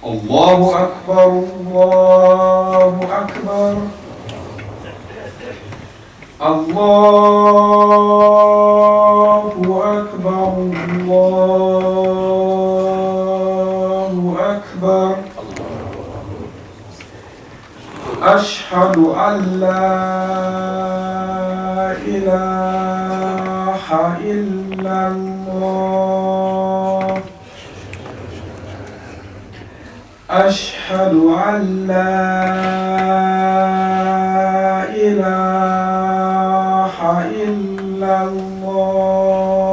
الله أكبر الله أكبر الله أكبر الله أكبر أشهد أن لا إله إلا الله أشهد أن لا إله إلا الله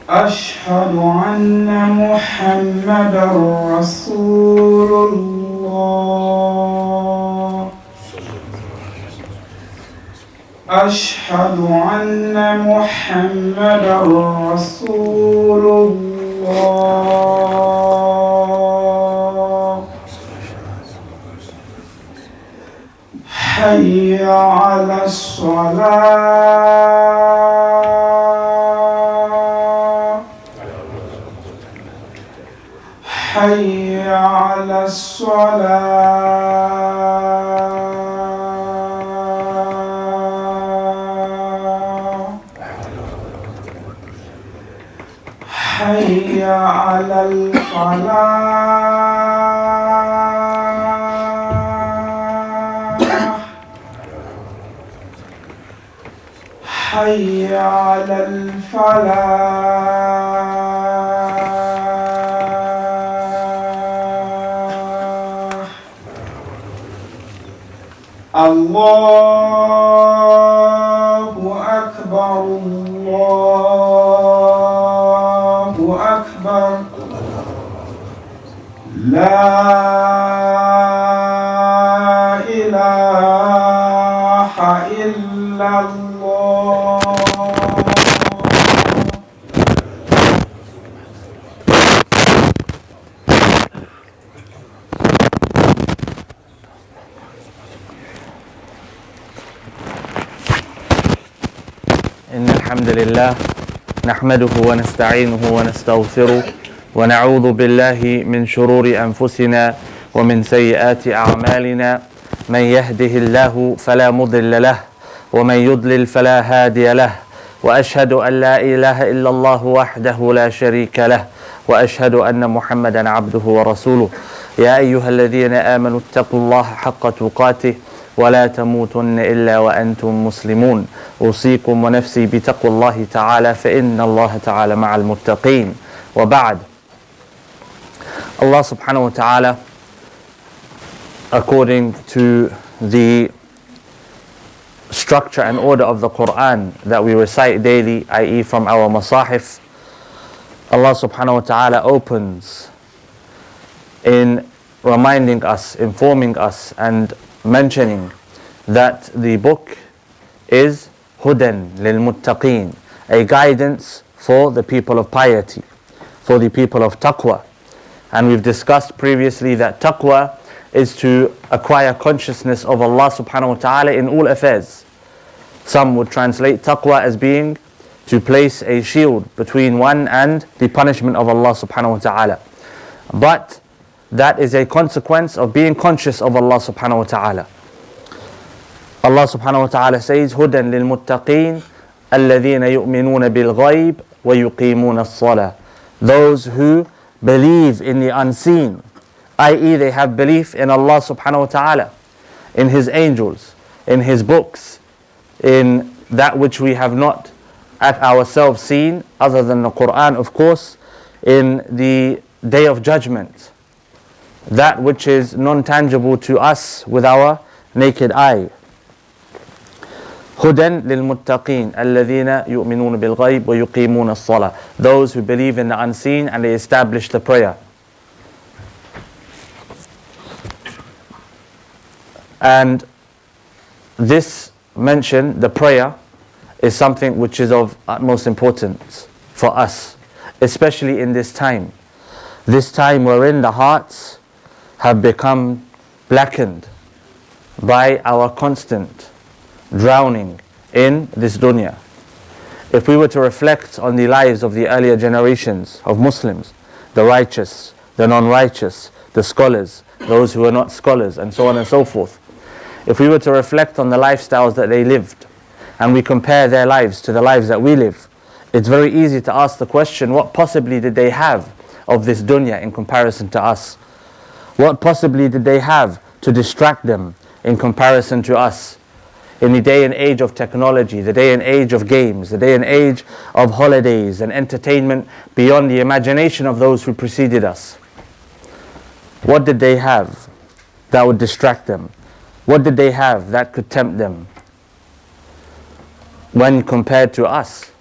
أشهد أن محمدا رسول الله أشهد أن محمدا رسول الله حي على الصلاة حي على الصلاة حي على الفلاح حي على الفلاح الله أكبر الله أكبر لا إله إلا الله إن الحمد لله نحمده ونستعينه ونستغفره ونعوذ بالله من شرور أنفسنا ومن سيئات أعمالنا من يهده الله فلا مضل له ومن يضلل فلا هادي له وأشهد أن لا إله إلا الله وحده لا شريك له وأشهد أن محمدا عبده ورسوله يا أيها الذين آمنوا اتقوا الله حق تقاته ولا تموتن إلا وأنتم مسلمون أوصيكم ونفسي بتقوى الله تعالى فإن الله تعالى مع المتقين وبعد. Allah subhanahu wa ta'ala, according to the structure and order of the Quran that we recite daily, i.e. from our masahif, Allah subhanahu wa ta'ala opens in reminding us, informing us and mentioning that the book is hudan lil muttaqeen, a guidance for the people of piety, for the people of taqwa. And we've discussed previously that taqwa is to acquire consciousness of Allah subhanahu wa ta'ala in all affairs. Some would translate taqwa as being to place a shield between one and the punishment of Allah subhanahu wa ta'ala. But that is a consequence of being conscious of Allah subhanahu wa ta'ala. Allah subhanahu wa ta'ala says, هُدًى لِلْمُتَّقِينَ الَّذِينَ يُؤْمِنُونَ بِالْغَيْبِ وَيُقِيمُونَ الصَّلَاةِ. Those who believe in the unseen, i.e. they have belief in Allah subhanahu wa ta'ala, in His angels, in His books, in that which we have not at ourselves seen, other than the Quran of course, in the Day of Judgment, that which is non-tangible to us with our naked eye. هُدًى لِلْمُتَّقِينَ الَّذِينَ يُؤْمِنُونَ بِالْغَيْبِ وَيُقِيمُونَ الصَّلَاةِ. Those who believe in the unseen and they establish the prayer. And this mention, the prayer, is something which is of utmost importance for us, especially in this time. This time wherein the hearts have become blackened by our constant drowning in this dunya. If we were to reflect on the lives of the earlier generations of Muslims, the righteous, the non-righteous, the scholars, those who are not scholars, and so on and so forth. If we were to reflect on the lifestyles that they lived, and we compare their lives to the lives that we live, it's very easy to ask the question, what possibly did they have of this dunya in comparison to us? What possibly did they have to distract them in comparison to us? In the day and age of technology, the day and age of games, the day and age of holidays and entertainment beyond the imagination of those who preceded us. What did they have that would distract them? What did they have that could tempt them? When compared to us,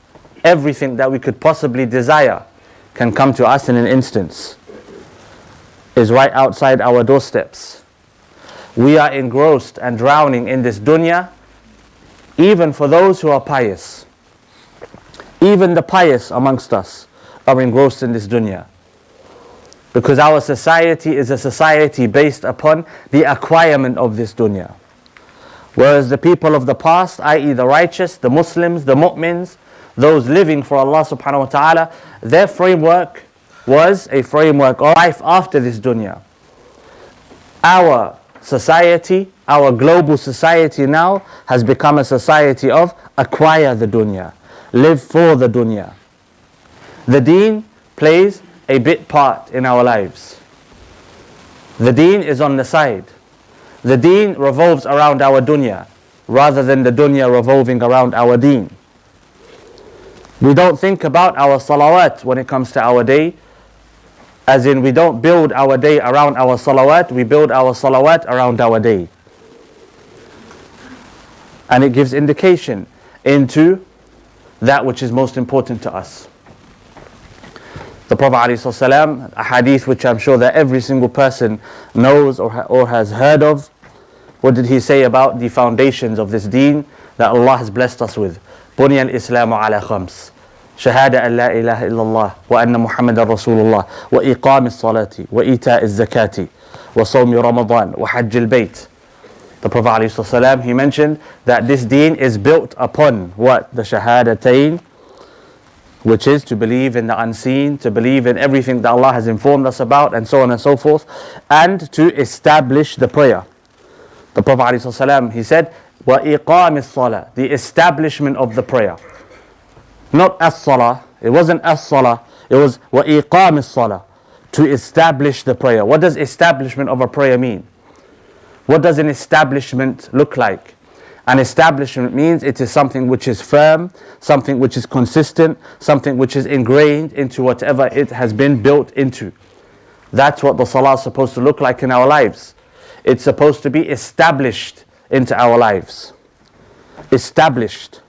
everything that we could possibly desire can come to us in an instance, is right outside our doorsteps. We are engrossed and drowning in this dunya, even for those who are pious. Even the pious amongst us are engrossed in this dunya. Because our society is a society based upon the acquirement of this dunya. Whereas the people of the past, i.e. the righteous, the Muslims, the mu'mins, those living for Allah subhanahu wa ta'ala, their framework was a framework of life after this dunya. Our society, our global society now has become a society of acquire the dunya, live for the dunya. The deen plays a bit part in our lives. The deen is on the side. The deen revolves around our dunya rather than the dunya revolving around our deen. We don't think about our salawat when it comes to our day, as in we don't build our day around our salawat, we build our salawat around our day. And it gives indication into that which is most important to us. The Prophet ﷺ, a hadith which I'm sure that every single person knows or has heard of, what did he say about the foundations of this deen that Allah has blessed us with? بُنِيَ الْإِسْلَامُ عَلَى خَمْسٍ شهادة أن لا إله إلا الله وأن محمد رسول الله وإقام الصلاة وإيتاء الزكاة وصوم رمضان وحج البيت. The Prophet ﷺ, he mentioned that this deen is built upon what? The shahadatain, which is to believe in the unseen, to believe in everything that Allah has informed us about, and so on and so forth, and to establish the prayer. The Prophet ﷺ, he said, وَإِقَامِ الصَّلَاةِ, the establishment of the prayer. Not as-salah, it wasn't as-salah, it was وَإِقَامِ الصَّلَاةِ, to establish the prayer. What does establishment of a prayer mean? What does an establishment look like? An establishment means it is something which is firm, something which is consistent, something which is ingrained into whatever it has been built into. That's what the salah is supposed to look like in our lives. It's supposed to be established into our lives. Established.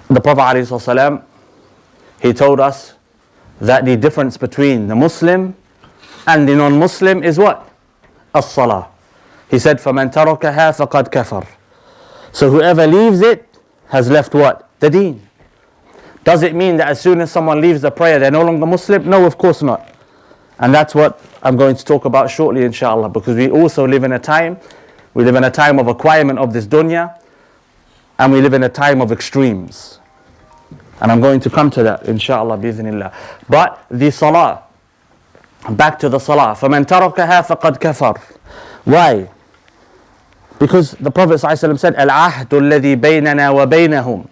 The Prophet ﷺ, he told us that the difference between the Muslim and the non-Muslim is what? As-salah. He said, فَمَنْ تَرَكَهَا فَقَدْ كَفَرْ. So whoever leaves it has left what? The deen. Does it mean that as soon as someone leaves the prayer, they're no longer Muslim? No, of course not. And that's what I'm going to talk about shortly, inshallah, because we also live in a time of acquirement of this dunya, and we live in a time of extremes. And I'm going to come to that, inshallah, bi'idhnillah. But the salah, back to the salah, فَمَنْ تَرَكَهَا فَقَدْ كَفَرْ. Why? Because the Prophet ﷺ said, الْعَهْدُ الَّذِي بَيْنَنَا وَبَيْنَهُمْ.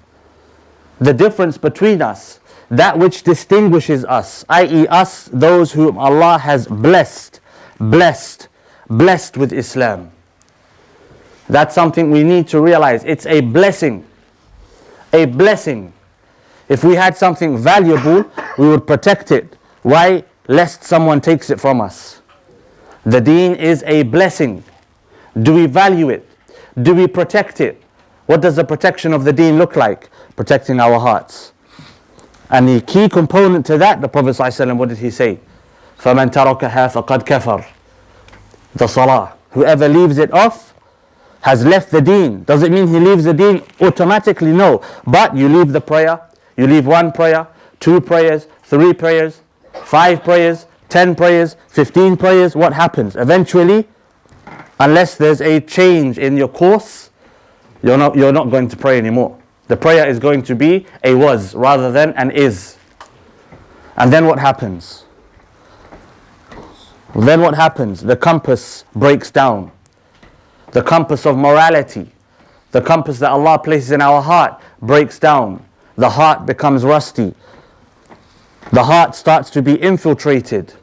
The difference between us, that which distinguishes us, i.e. us, those whom Allah has blessed with Islam. That's something we need to realize. It's a blessing. A blessing. If we had something valuable, we would protect it. Why? Lest someone takes it from us. The deen is a blessing. Do we value it? Do we protect it? What does the protection of the deen look like? Protecting our hearts. And the key component to that, the Prophet ﷺ, what did he say? فَمَنْ تَرَكَهَا فَقَدْ كَفَرْ. The salah. Whoever leaves it off has left the deen. Does it mean he leaves the deen automatically? No. But you leave the prayer. You leave one prayer, 2 prayers, 3 prayers, 5 prayers, 10 prayers, 15 prayers. What happens? Eventually, unless there's a change in your course, you're not going to pray anymore. The prayer is going to be a was rather than an is. And then what happens? Then what happens? The compass breaks down. The compass of morality, the compass that Allah places in our heart breaks down. The heart becomes rusty. The heart starts to be infiltrated.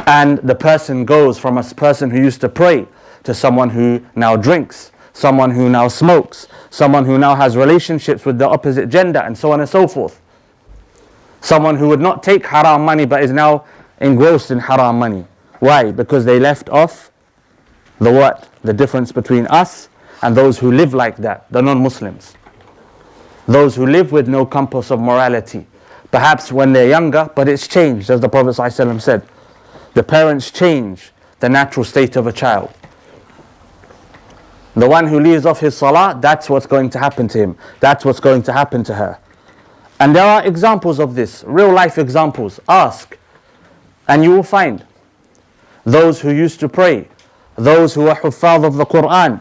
And the person goes from a person who used to pray to someone who now drinks, someone who now smokes, someone who now has relationships with the opposite gender, and so on and so forth. Someone who would not take haram money but is now engrossed in haram money. Why? Because they left off the what? The difference between us and those who live like that, the non-Muslims. Those who live with no compass of morality. Perhaps when they're younger, but it's changed, as the Prophet ﷺ said. The parents change the natural state of a child. The one who leaves off his salah, that's what's going to happen to him. That's what's going to happen to her. And there are examples of this, real life examples. Ask, and you will find those who used to pray, those who were huffaz of the Quran.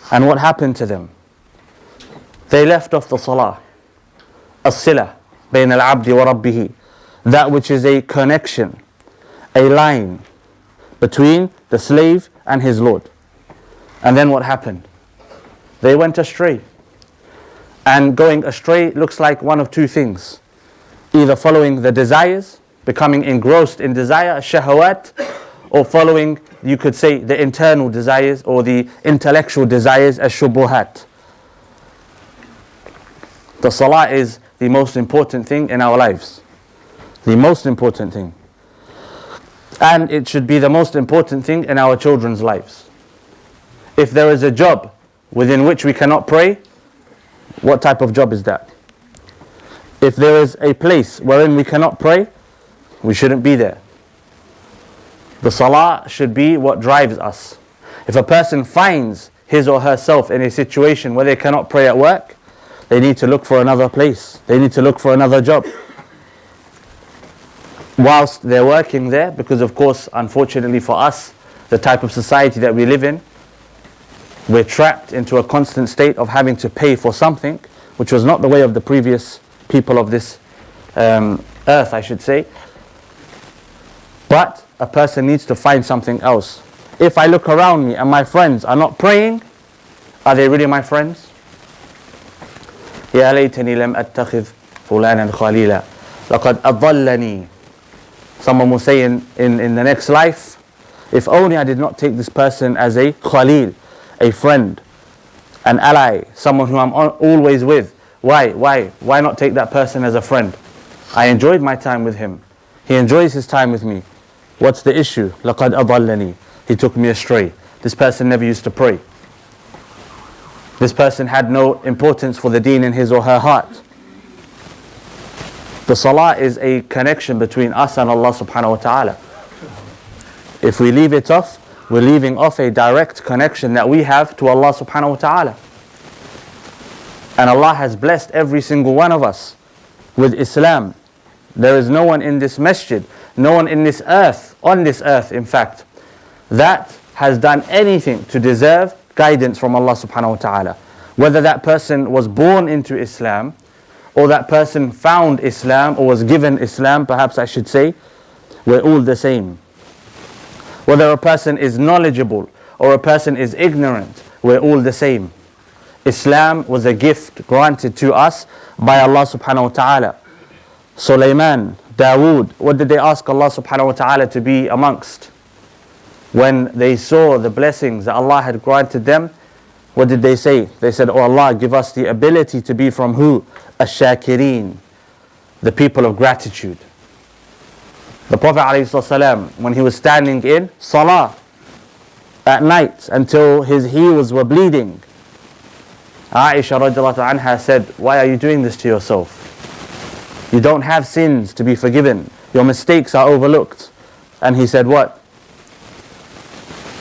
And what happened to them? They left off the salah. As-sila bayn al-abdi wa rabbihi. That which is a connection, a line between the slave and his Lord. And then what happened? They went astray. And going astray looks like one of two things. Either following the desires, becoming engrossed in desire, shahawat, or following, you could say, the internal desires or the intellectual desires, as shubuhat. The salah is the most important thing in our lives. The most important thing. And it should be the most important thing in our children's lives. If there is a job within which we cannot pray, what type of job is that? If there is a place wherein we cannot pray, we shouldn't be there. The salah should be what drives us. If a person finds his or herself in a situation where they cannot pray at work, they need to look for another place. They need to look for another job. Whilst they're working there, because of course, unfortunately for us, the type of society that we live in, we're trapped into a constant state of having to pay for something, which was not the way of the previous people of this earth, I should say. But a person needs to find something else. If I look around me and my friends are not praying, are they really my friends? يا ليتني لم أتخذ فلانا خليلا لقد أضلني. Someone will say in the next life, if only I did not take this person as a khalil, a friend, an ally, someone who I'm always with. Why not take that person as a friend? I enjoyed my time with him. He enjoys his time with me. What's the issue? لَقَدْ أَضَلَّنِي. He took me astray. This person never used to pray. This person had no importance for the deen in his or her heart. The salah is a connection between us and Allah subhanahu wa ta'ala. If we leave it off, we're leaving off a direct connection that we have to Allah subhanahu wa ta'ala. And Allah has blessed every single one of us with Islam. There is no one in this masjid, no one in this earth, on this earth in fact, that has done anything to deserve guidance from Allah subhanahu wa ta'ala. Whether that person was born into Islam, or that person found Islam, or was given Islam, perhaps I should say, we're all the same. Whether a person is knowledgeable, or a person is ignorant, we're all the same. Islam was a gift granted to us by Allah subhanahu wa ta'ala. Sulaiman, Dawood, what did they ask Allah subhanahu wa ta'ala to be amongst? When they saw the blessings that Allah had granted them, what did they say? They said, "Oh Allah, give us the ability to be from who? Ash-Shakireen, the people of gratitude." The Prophet ﷺ, when he was standing in salah at night until his heels were bleeding, Aisha radiallahu anha said, "Why are you doing this to yourself? You don't have sins to be forgiven. Your mistakes are overlooked." And he said, "What?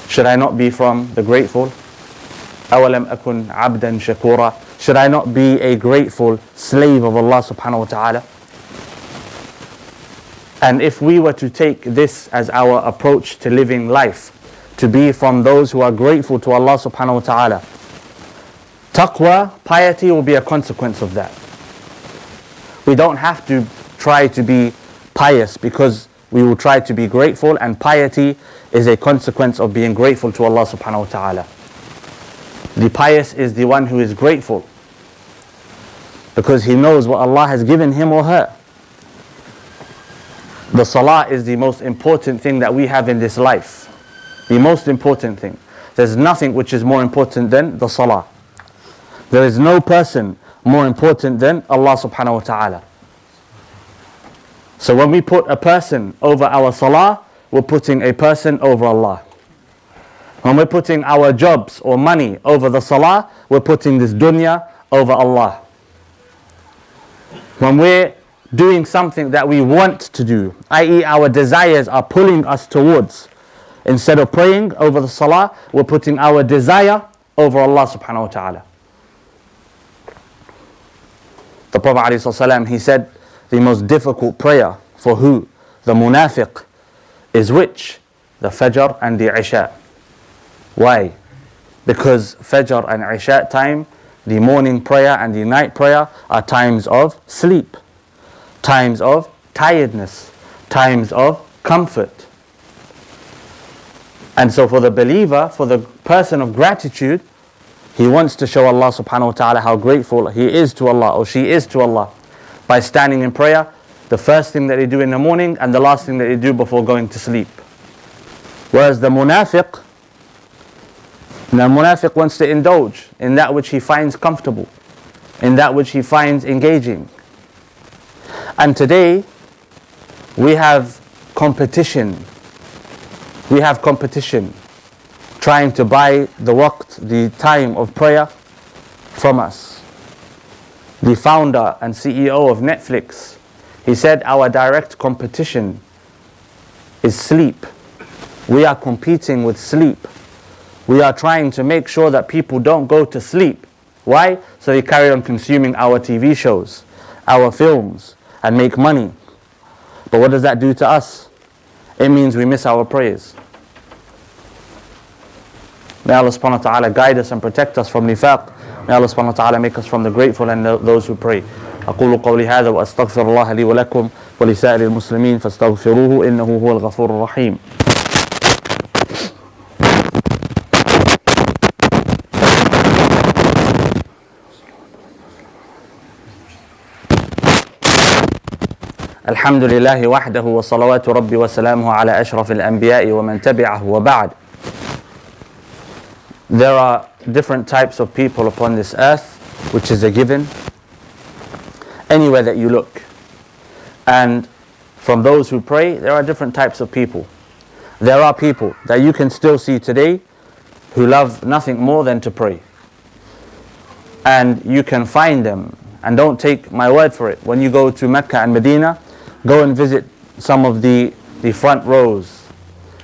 Should I not be from the grateful? أَوَلَمْ أَكُنْ عَبْدًا شَكُورًا. Should I not be a grateful slave of Allah subhanahu wa ta'ala?" And if we were to take this as our approach to living life, to be from those who are grateful to Allah subhanahu wa ta'ala, Taqwa, piety, will be a consequence of that. We don't have to try to be pious because we will try to be grateful, and piety is a consequence of being grateful to Allah subhanahu wa ta'ala. The pious is the one who is grateful because he knows what Allah has given him or her. The salah is the most important thing that we have in this life. The most important thing. There's nothing which is more important than the salah. There is no person more important than Allah subhanahu wa ta'ala. So when we put a person over our salah, we're putting a person over Allah. When we're putting our jobs or money over the salah, we're putting this dunya over Allah. When we're doing something that we want to do, i.e. our desires are pulling us towards, instead of praying over the salah, we're putting our desire over Allah subhanahu wa ta'ala. The Prophet ﷺ, he said, the most difficult prayer for who? The munafiq. Is which? The Fajr and the Isha. Why? Because Fajr and Isha time, the morning prayer and the night prayer, are times of sleep, times of tiredness, times of comfort. And so for the believer, for the person of gratitude, he wants to show Allah subhanahu wa ta'ala how grateful he is to Allah or she is to Allah by standing in prayer, the first thing that they do in the morning and the last thing that they do before going to sleep. Whereas the munafiq wants to indulge in that which he finds comfortable, in that which he finds engaging. And today, we have competition. We have competition trying to buy the waqt, the time of prayer from us. The founder and CEO of Netflix, he said our direct competition is sleep. We are competing with sleep. We are trying to make sure that people don't go to sleep. Why? So they carry on consuming our TV shows, our films, and make money. But what does that do to us? It means we miss our prayers. May Allah subhanahu wa ta'ala guide us and protect us from nifaq. May Allah subhanahu wa ta'ala make us from the grateful and those who pray. أقول قولي هذا وأستغفر الله لي ولكم ولسائر المسلمين فاستغفروه إنه هو الغفور الرحيم. الحمد لله وحده وصلوات ربي وسلامه على أشرف الأنبياء ومن تبعه وبعد. There are different types of people upon this earth, which is a given, anywhere that you look. And from those who pray, there are different types of people. There are people that you can still see today who love nothing more than to pray. And you can find them, and don't take my word for it. When you go to Mecca and Medina, go and visit some of the front rows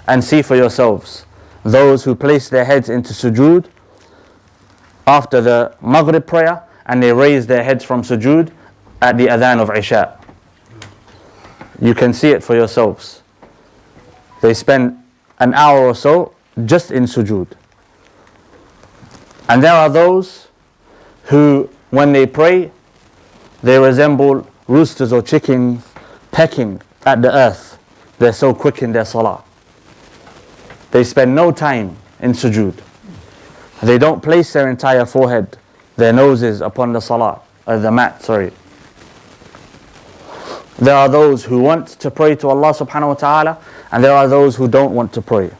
and see for yourselves. Those who place their heads into sujood after the Maghrib prayer, and they raise their heads from sujood at the adhan of Isha. You can see it for yourselves. They spend an hour or so just in sujood. And there are those who, when they pray, they resemble roosters or chickens pecking at the earth. They're so quick in their salah. They spend no time in sujood. They don't place their entire forehead, their noses upon the mat. There are those who want to pray to Allah subhanahu wa ta'ala, and there are those who don't want to pray.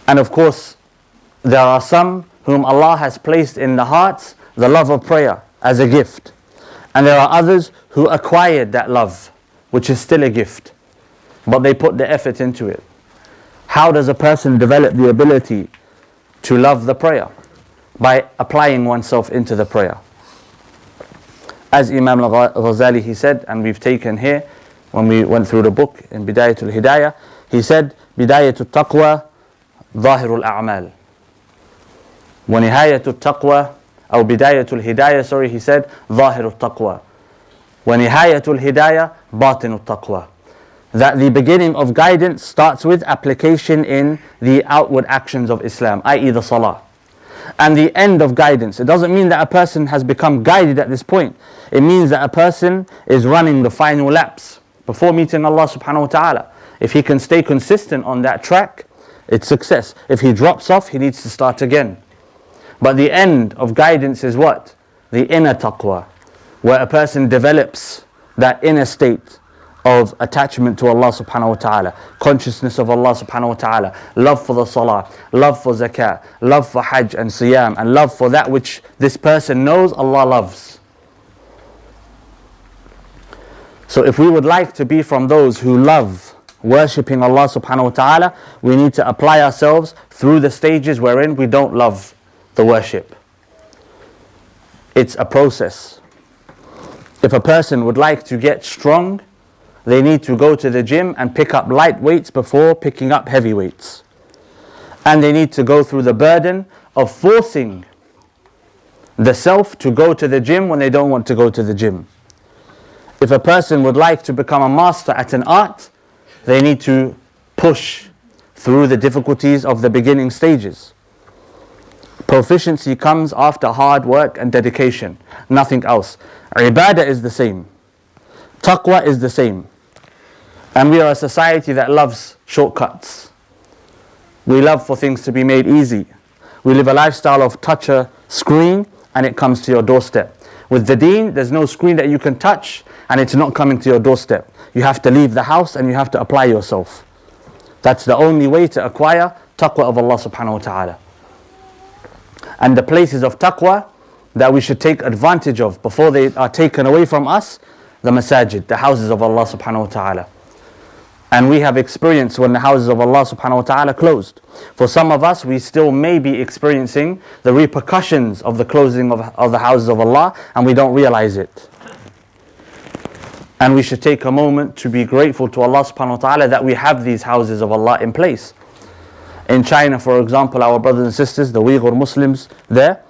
And of course, there are some whom Allah has placed in the hearts the love of prayer as a gift. And there are others who acquired that love, which is still a gift, but they put the effort into it. How does a person develop the ability to love the prayer? By applying oneself into the prayer. As Imam al-Ghazali, he said, and we've taken here when we went through the book in Bidayatul Hidayah, he said, Bidayatul Taqwa, Zahirul A'mal. ونهاية التقوى أو بداية الهداية he said ظاهر التقوى ونهاية الهداية باطن التقوى. That the beginning of guidance starts with application in the outward actions of Islam, i.e. the salah. And the end of guidance. It doesn't mean that a person has become guided at this point. It means that a person is running the final laps before meeting Allah subhanahu wa ta'ala. If he can stay consistent on that track, it's success. If he drops off, he needs to start again. But the end of guidance is what? The inner taqwa, where a person develops that inner state of attachment to Allah subhanahu wa ta'ala, consciousness of Allah subhanahu wa ta'ala, love for the salah, love for zakah, love for hajj and siyam, and love for that which this person knows Allah loves. So if we would like to be from those who love worshipping Allah subhanahu wa ta'ala, we need to apply ourselves through the stages wherein we don't love the worship. It's a process. If a person would like to get strong, they need to go to the gym and pick up light weights before picking up heavy weights. And they need to go through the burden of forcing the self to go to the gym when they don't want to go to the gym. If a person would like to become a master at an art, they need to push through the difficulties of the beginning stages. Proficiency comes after hard work and dedication, nothing else. Ibadah is the same. Taqwa is the same. And we are a society that loves shortcuts. We love for things to be made easy. We live a lifestyle of touch a screen and it comes to your doorstep. With the deen, there's no screen that you can touch and it's not coming to your doorstep. You have to leave the house and you have to apply yourself. That's the only way to acquire taqwa of Allah subhanahu wa ta'ala. And the places of taqwa that we should take advantage of before they are taken away from us, the masajid, the houses of Allah subhanahu wa ta'ala. And we have experienced when the houses of Allah subhanahu wa ta'ala closed. For some of us, we still may be experiencing the repercussions of the closing of the houses of Allah, and we don't realize it. And we should take a moment to be grateful to Allah subhanahu wa ta'ala that we have these houses of Allah in place. In China, for example, our brothers and sisters, the Uyghur Muslims there,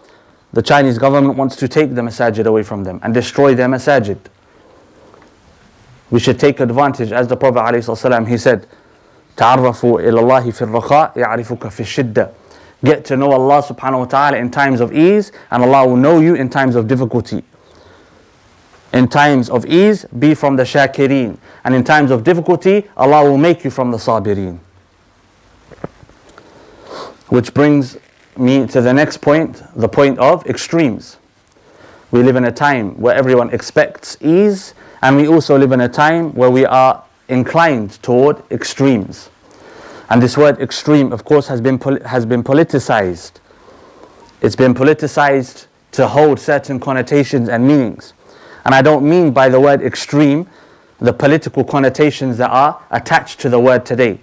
the Chinese government wants to take the masajid away from them and destroy their masajid. We should take advantage, as the Prophet ﷺ, he said, تَعَرَّفُوا إِلَى اللَّهِ فِي الرَّخَاءِ يَعْرِفُكَ فِي الشِّدَّةِ. Get to know Allah subhanahu wa ta'ala in times of ease, and Allah will know you in times of difficulty. In times of ease, be from the shakireen. And in times of difficulty, Allah will make you from the sabireen. Which brings me to the next point, the point of extremes. We live in a time where everyone expects ease, and we also live in a time where we are inclined toward extremes. And this word extreme, of course, has been politicized. It's been politicized to hold certain connotations and meanings. And I don't mean by the word extreme the political connotations that are attached to the word today.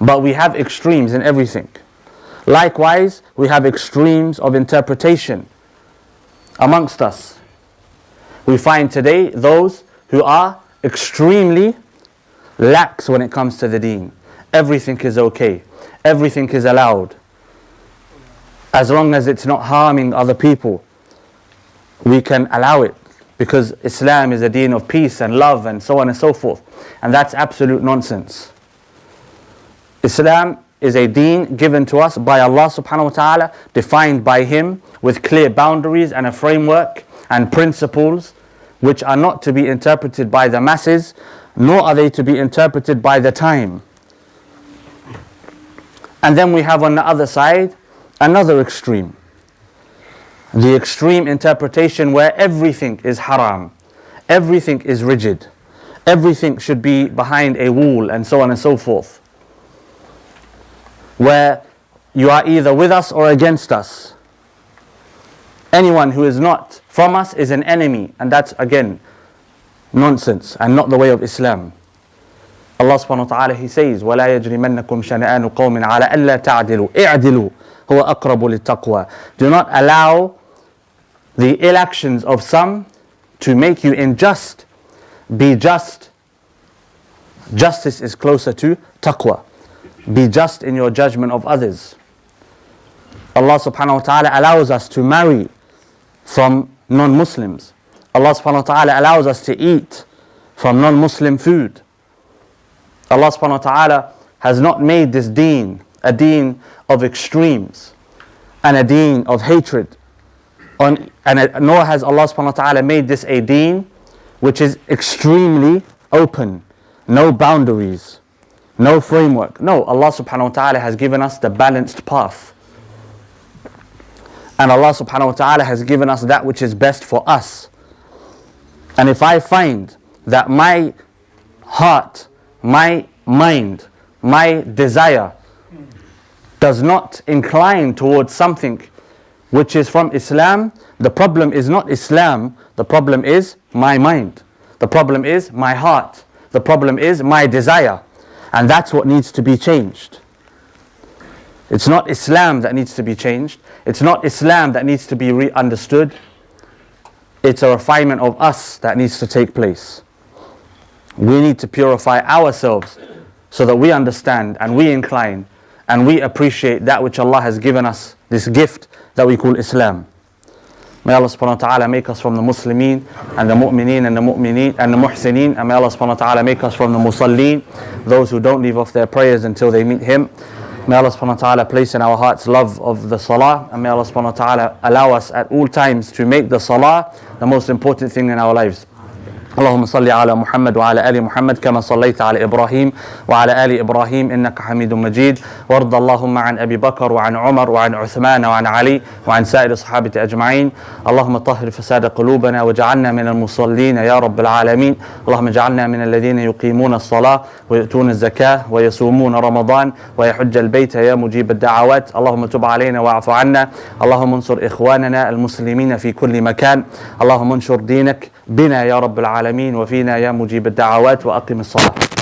But we have extremes in everything. Likewise, we have extremes of interpretation amongst us. We find today those who are extremely lax when it comes to the deen. Everything is okay. Everything is allowed. As long as it's not harming other people, we can allow it. Because Islam is a deen of peace and love and so on and so forth. And that's absolute nonsense. Islam is a deen given to us by Allah subhanahu wa ta'ala, defined by Him with clear boundaries and a framework and principles which are not to be interpreted by the masses, nor are they to be interpreted by the time. And then we have on the other side another extreme. The extreme interpretation where everything is haram, everything is rigid, everything should be behind a wall and so on and so forth. Where you are either with us or against us. Anyone who is not from us is an enemy, and that's again nonsense and not the way of Islam. Allah subhanahu wa ta'ala, He says, وَلَا يَجْرِمَنَّكُمْ شَنَآنُ قَوْمٍ عَلَى أَلَّا تَعْدِلُوا اِعْدِلُوا هُوَ أَقْرَبُ لِلتَّقْوَى. Do not allow the ill actions of some to make you unjust. Be just. Justice is closer to taqwa. Be just in your judgment of others. Allah subhanahu wa ta'ala allows us to marry from non-Muslims. Allah subhanahu wa ta'ala allows us to eat from non-Muslim food. Allah subhanahu wa ta'ala has not made this deen a deen of extremes. and a deen of hatred. Nor has Allah subhanahu wa ta'ala made this a deen which is extremely open, no boundaries, no framework. No, Allah subhanahu wa ta'ala has given us the balanced path. And Allah subhanahu wa ta'ala has given us that which is best for us. And if I find that my heart, my mind, my desire does not incline towards something which is from Islam, the problem is not Islam, the problem is my mind. The problem is my heart. The problem is my desire. And that's what needs to be changed. It's not Islam that needs to be changed. It's not Islam that needs to be understood. It's a refinement of us that needs to take place. We need to purify ourselves so that we understand and we incline and we appreciate that which Allah has given us, this gift that we call Islam. May Allah subhanahu wa ta'ala make us from the Muslimin and the Mu'mineen and the Mu'mineen and the Muhsineen, and may Allah subhanahu wa ta'ala make us from the Musallin, those who don't leave off their prayers until they meet Him. May Allah subhanahu wa ta'ala place in our hearts love of the salah, and may Allah subhanahu wa ta'ala allow us at all times to make the salah the most important thing in our lives. اللهم صل على محمد وعلى آل محمد كما صليت على إبراهيم وعلى آل إبراهيم إنك حميد مجيد، وارض اللهم عن أبي بكر وعن عمر وعن عثمان وعن علي وعن سائر الصحابة أجمعين. اللهم طهر فساد قلوبنا واجعلنا من المصلين يا رب العالمين. اللهم اجعلنا من الذين يقيمون الصلاة ويؤتون الزكاة ويصومون رمضان ويحج البيت يا مجيب الدعوات. اللهم تب علينا واعف عنا. اللهم انصر إخواننا المسلمين في كل مكان. اللهم انشر دينك بنا يا رب العالمين وفينا يا مجيب الدعوات، وأقم الصلاة.